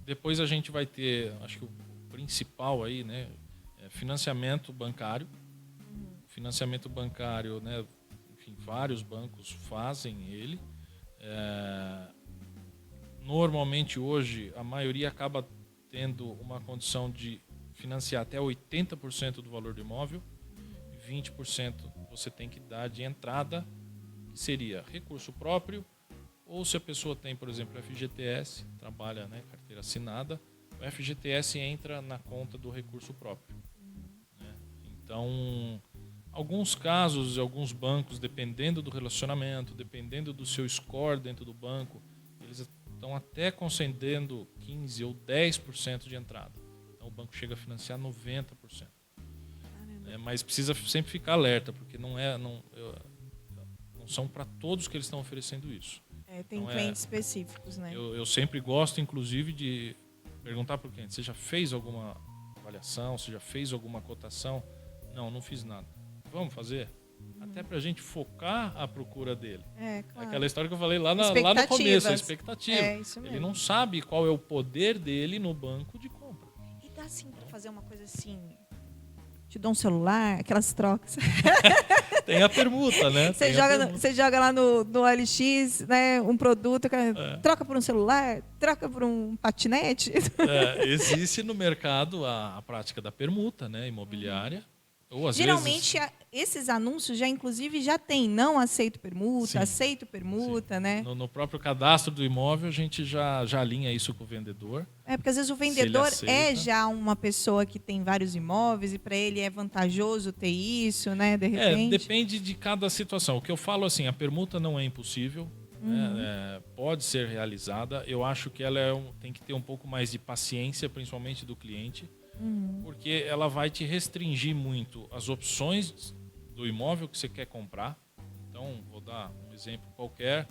Depois a gente vai ter, acho que o principal aí, né, é financiamento bancário. Financiamento bancário, né, enfim, vários bancos fazem ele. Normalmente hoje a maioria acaba tendo uma condição de financiar até 80% do valor do imóvel, 20% você tem que dar de entrada, que seria recurso próprio, ou se a pessoa tem, por exemplo, FGTS, trabalha, né, carteira assinada, o FGTS entra na conta do recurso próprio. Né? Então, alguns casos, alguns bancos, dependendo do relacionamento, dependendo do seu score dentro do banco, eles estão até concedendo 15% ou 10% de entrada. Então o banco chega a financiar 90%. Mas precisa sempre ficar alerta, porque não são para todos que eles estão oferecendo isso. Tem então, clientes específicos, né? Eu sempre gosto, inclusive, de perguntar para o cliente: você já fez alguma avaliação? Você já fez alguma cotação? Não fiz nada. Vamos fazer? Até para a gente focar a procura dele. Claro. Aquela história que eu falei lá no começo, a expectativa. Isso mesmo. Ele não sabe qual é o poder dele no banco de compra. E dá assim para fazer uma coisa assim, te dou um celular, aquelas trocas. Tem a permuta, né? Você joga lá no OLX, né, um produto, troca por um celular, troca por um patinete. Existe no mercado a prática da permuta, né, imobiliária. Ou, às geralmente vezes, esses anúncios inclusive já tem, não aceito permuta, sim, aceito permuta, sim. né? No próprio cadastro do imóvel a gente já alinha isso com o vendedor. Porque às vezes o vendedor é já uma pessoa que tem vários imóveis e para ele é vantajoso ter isso, né? De repente. Depende de cada situação. O que eu falo assim, a permuta não é impossível, né? Pode ser realizada. Eu acho que ela tem que ter um pouco mais de paciência, principalmente do cliente. Porque ela vai te restringir muito as opções do imóvel que você quer comprar. Então, vou dar um exemplo qualquer,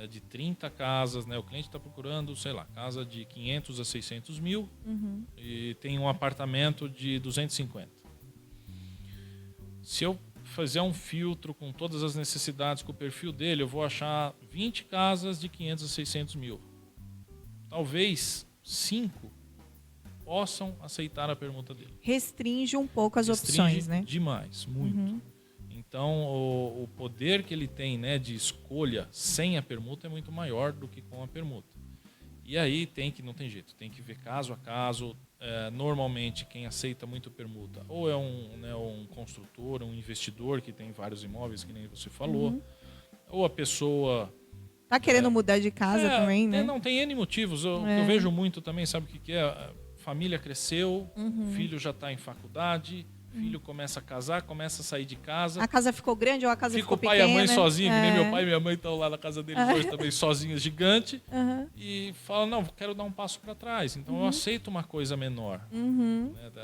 de 30 casas, né? O cliente está procurando, sei lá, casa de 500 a 600 mil e tem um apartamento de 250. Se eu fizer um filtro com todas as necessidades, com o perfil dele, eu vou achar 20 casas de 500 a 600 mil. Talvez 5 possam aceitar a permuta dele. Restringe um pouco as opções, né? Demais, muito. Então, o poder que ele tem, né, de escolha sem a permuta é muito maior do que com a permuta. E aí não tem jeito, tem que ver caso a caso. Normalmente, quem aceita muito permuta ou é um construtor, um investidor que tem vários imóveis, que nem você falou, ou a pessoa tá querendo mudar de casa também, né? Não, tem N motivos. Eu vejo muito também, sabe o que é? Família cresceu, filho já está em faculdade, filho começa a casar, começa a sair de casa. A casa ficou grande ou a casa ficou pequena? Fica o pai e a mãe sozinhos, que nem meu pai e minha mãe estão lá na casa deles hoje também sozinhos, gigante. E fala, não, quero dar um passo para trás. Então eu aceito uma coisa menor.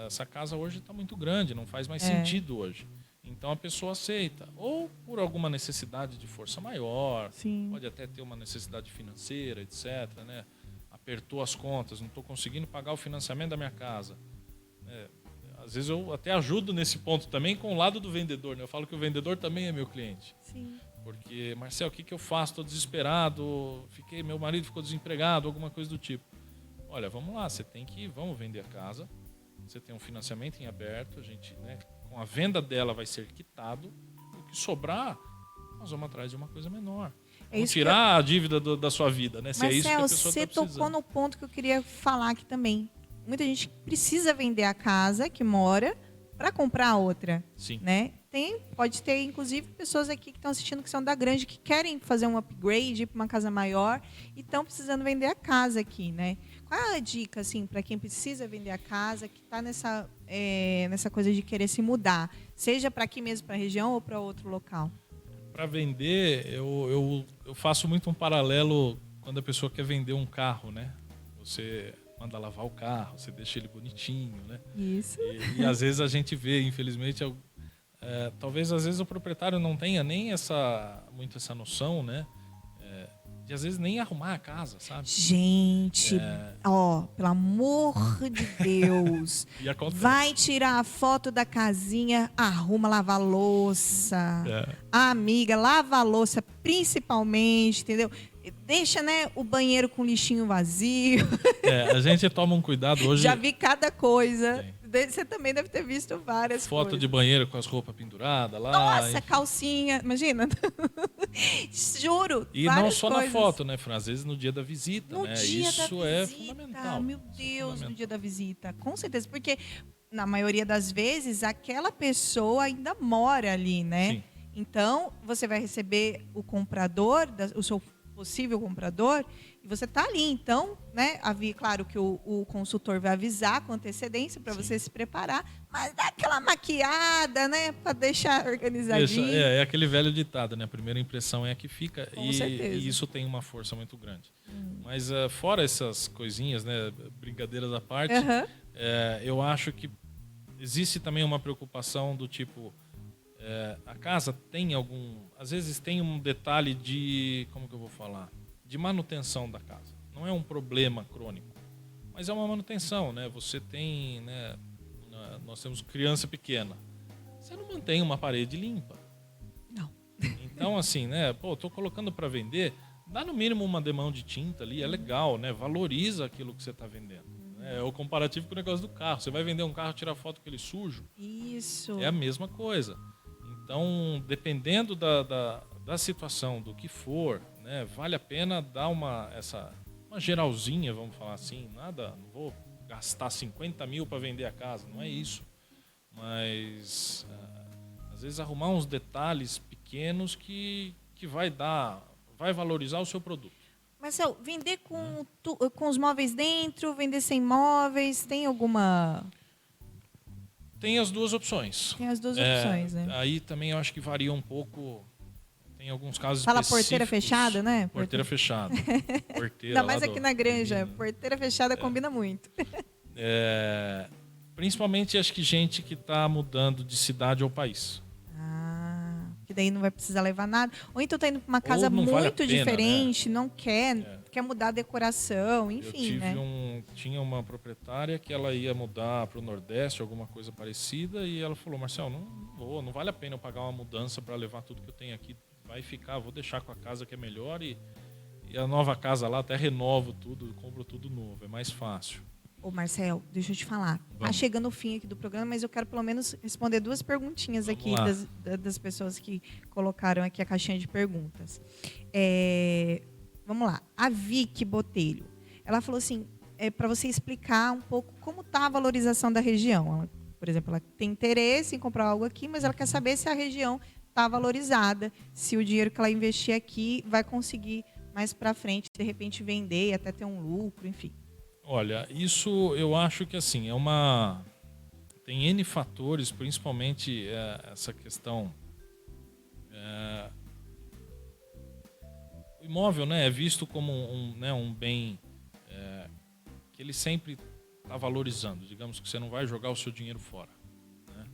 Essa casa hoje está muito grande, não faz mais sentido hoje. Então a pessoa aceita. Ou por alguma necessidade de força maior, pode até ter uma necessidade financeira, etc., né? Apertou as contas, não estou conseguindo pagar o financiamento da minha casa. Às vezes eu até ajudo nesse ponto também com o lado do vendedor, né? Eu falo que o vendedor também é meu cliente. Sim. Porque, Marcel, o que eu faço? Estou desesperado, meu marido ficou desempregado, alguma coisa do tipo. olha, vamos lá, vamos vender a casa, você tem um financiamento em aberto, a gente, né, com a venda dela vai ser quitado, o que sobrar, nós vamos atrás de uma coisa menor. Vamos tirar a dívida da sua vida, né? Se é isso que a pessoa você tá precisando. tocou no ponto que eu queria falar aqui também. Muita gente precisa vender a casa que mora para comprar outra. Sim. Né? Pode ter, inclusive, pessoas aqui que estão assistindo que são da Grande, que querem fazer um upgrade para uma casa maior e estão precisando vender a casa aqui, né? Qual é a dica, assim, para quem precisa vender a casa, que está nessa coisa de querer se mudar, seja para aqui mesmo, para a região ou para outro local? Para vender, eu faço muito um paralelo quando a pessoa quer vender um carro, né? Você manda lavar o carro, você deixa ele bonitinho, né? Isso. E às vezes a gente vê, infelizmente, talvez às vezes o proprietário não tenha nem muito essa noção, né? De às vezes nem arrumar a casa, sabe? Gente, pelo amor de Deus, vai tirar a foto da casinha, arruma, lava a louça. Amiga, lava a louça principalmente, entendeu? Deixa, né, o banheiro com lixinho vazio. A gente toma um cuidado hoje. Já vi cada coisa. Você também deve ter visto várias foto coisas. De banheiro com as roupas penduradas lá. Nossa, calcinha, imagina. Juro. E não só coisas. Na foto, né, Fran? Às vezes no dia da visita, no né? Dia Isso da é visita. fundamental. Meu Deus, no dia da visita. Com certeza, porque na maioria das vezes aquela pessoa ainda mora ali, né? Sim. Então, você vai receber o comprador, o seu possível comprador, e você está ali. Então, né, claro que o consultor vai avisar com antecedência para você se preparar, mas dá aquela maquiada, né, para deixar organizadinho. É aquele velho ditado, né? A primeira impressão é a que fica. Com certeza. E isso tem uma força muito grande. Mas fora essas coisinhas, né, brincadeiras à parte, eu acho que existe também uma preocupação do tipo, a casa tem às vezes tem um detalhe de, como que eu vou falar, de manutenção da casa. Não é um problema crônico, mas é uma manutenção, né? Você tem, né, nós temos criança pequena, você não mantém uma parede limpa. Não. Então assim, né, tô colocando para vender, dá no mínimo uma demão de tinta ali, é legal, né? Valoriza aquilo que você está vendendo. É o comparativo com o negócio do carro. Você vai vender um carro, tirar foto com ele sujo. Isso. É a mesma coisa. Então, dependendo da situação, do que for, né, vale a pena dar uma geralzinha, vamos falar assim. Não vou gastar 50 mil para vender a casa, não é isso. Mas, às vezes, arrumar uns detalhes pequenos que vai valorizar o seu produto. Marcelo, vender com os móveis dentro, vender sem móveis, tem alguma... Tem as duas opções. Tem as duas opções, né? Aí também eu acho que varia um pouco. Tem alguns casos Fala específicos. porteira fechada, né? Porteira fechada. Ainda mais aqui na Granja. Porteira fechada combina muito. Principalmente acho que gente que está mudando de cidade ou país. Que daí não vai precisar levar nada. Ou então está indo para uma casa muito diferente, né? Não quer mudar a decoração, enfim, Tinha uma proprietária que ela ia mudar para o Nordeste, alguma coisa parecida, e ela falou, Marcelo, não vale a pena eu pagar uma mudança para levar tudo que eu tenho aqui, vou deixar com a casa que é melhor e a nova casa lá até renovo tudo, compro tudo novo, é mais fácil. Ô Marcelo, deixa eu te falar. Tá chegando o fim aqui do programa, mas eu quero pelo menos responder duas perguntinhas aqui das pessoas que colocaram aqui a caixinha de perguntas. Vamos lá. A Vicky Botelho, ela falou assim, para você explicar um pouco como está a valorização da região. Ela, por exemplo, ela tem interesse em comprar algo aqui, mas ela quer saber se a região está valorizada, se o dinheiro que ela investir aqui vai conseguir mais para frente, de repente vender e até ter um lucro, enfim. Olha, isso eu acho que assim, tem N fatores, principalmente essa questão. O imóvel, né, é visto como um bem que ele sempre está valorizando. Digamos que você não vai jogar o seu dinheiro fora. Né?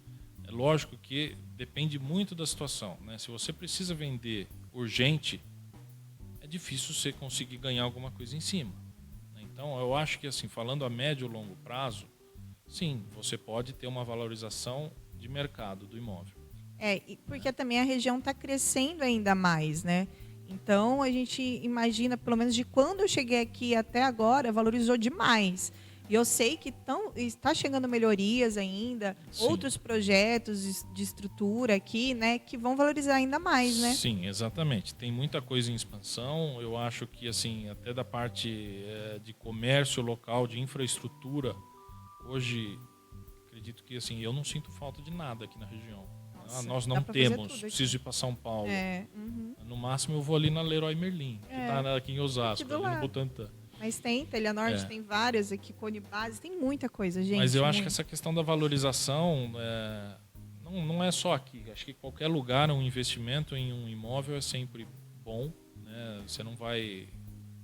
É lógico que depende muito da situação. Né? Se você precisa vender urgente, é difícil você conseguir ganhar alguma coisa em cima. Então, eu acho que, assim, falando a médio e longo prazo, sim, você pode ter uma valorização de mercado do imóvel. Porque também a região está crescendo ainda mais, né? Então, a gente imagina, pelo menos de quando eu cheguei aqui até agora, valorizou demais. E eu sei que está chegando melhorias ainda, Sim. outros projetos de estrutura aqui, né, que vão valorizar ainda mais, né? Sim, exatamente. Tem muita coisa em expansão. Eu acho que, assim, até da parte de comércio local, de infraestrutura, hoje, acredito que, assim, eu não sinto falta de nada aqui na região. Nossa, nós dá não pra fazer temos, tudo aqui. preciso ir para São Paulo. Uhum. No máximo eu vou ali na Leroy Merlin, que está aqui em Osasco, Aqui do ali no lado. Butantã. Mas tem, Telha Norte tem várias aqui, Cone Base, tem muita coisa, gente. Mas eu acho que essa questão da valorização não é só aqui. Acho que qualquer lugar, um investimento em um imóvel é sempre bom, né? Você não vai...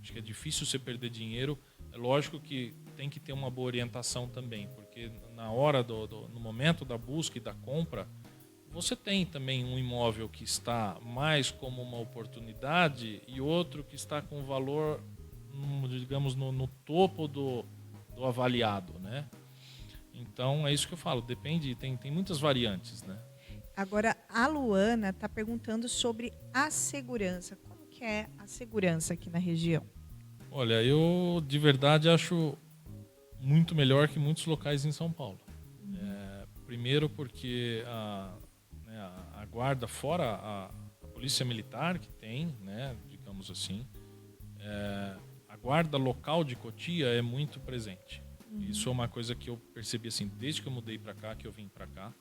Acho que é difícil você perder dinheiro. É lógico que tem que ter uma boa orientação também, porque na hora, no momento da busca e da compra, você tem também um imóvel que está mais como uma oportunidade e outro que está com valor, digamos, no topo do avaliado, né? Então, é isso que eu falo, depende, tem muitas variantes, né? Agora, a Luana está perguntando sobre a segurança. Como que é a segurança aqui na região? Olha, eu de verdade acho muito melhor que muitos locais em São Paulo. Primeiro porque a guarda, fora a polícia militar que tem, né, digamos assim, a guarda local de Cotia é muito presente. Isso é uma coisa que eu percebi assim, desde que eu mudei para cá, que eu vim para cá.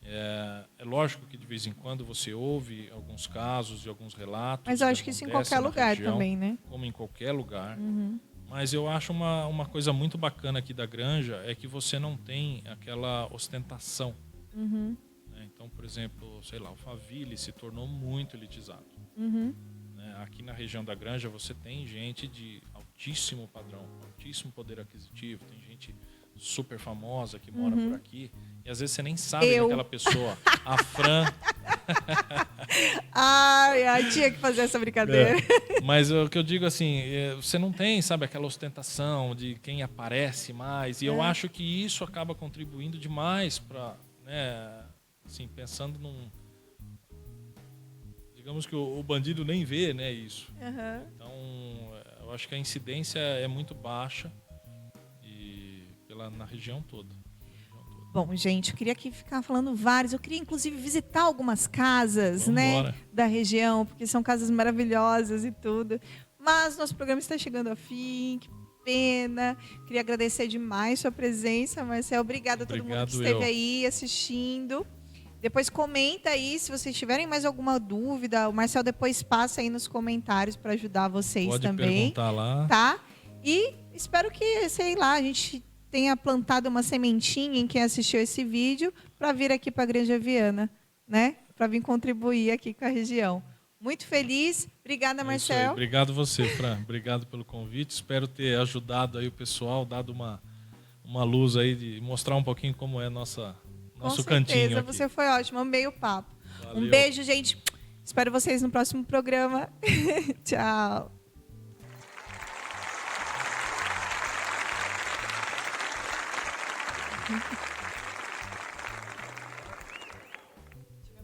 É lógico que de vez em quando você ouve alguns casos e alguns relatos. Mas eu acho que isso em qualquer lugar região, também, né? Como em qualquer lugar. Mas eu acho uma coisa muito bacana aqui da Granja é que você não tem aquela ostentação. Então, por exemplo, sei lá, o Alphaville se tornou muito elitizado. Aqui na região da Granja você tem gente de altíssimo padrão, altíssimo poder aquisitivo, tem gente super famosa que mora por aqui e às vezes você nem sabe que aquela pessoa, a Fran... Ai, tinha que fazer essa brincadeira. Mas o que eu digo assim, você não tem, sabe, aquela ostentação de quem aparece mais e eu acho que isso acaba contribuindo demais para, né, assim, pensando num... Digamos que o bandido nem vê, né, isso. Então, eu acho que a incidência é muito baixa e na região toda. Bom, gente, eu queria aqui ficar falando vários. Eu queria, inclusive, visitar algumas casas, né, da região, porque são casas maravilhosas e tudo. Mas nosso programa está chegando ao fim. Que pena. Queria agradecer demais sua presença, Marcel. Obrigada a todo mundo que esteve aí assistindo. Depois comenta aí se vocês tiverem mais alguma dúvida. O Marcel depois passa aí nos comentários para ajudar vocês também. Pode perguntar lá. Tá? E espero que, sei lá, a gente tenha plantado uma sementinha em quem assistiu esse vídeo para vir aqui para a Granja Viana, né? Para vir contribuir aqui com a região. Muito feliz. Obrigada, Marcel. Obrigado você, Fran. Obrigado pelo convite. Espero ter ajudado aí o pessoal, dado uma luz aí, de mostrar um pouquinho como é nosso cantinho aqui. Você foi ótimo. Amei o papo. Valeu. Um beijo, gente. Espero vocês no próximo programa. Tchau.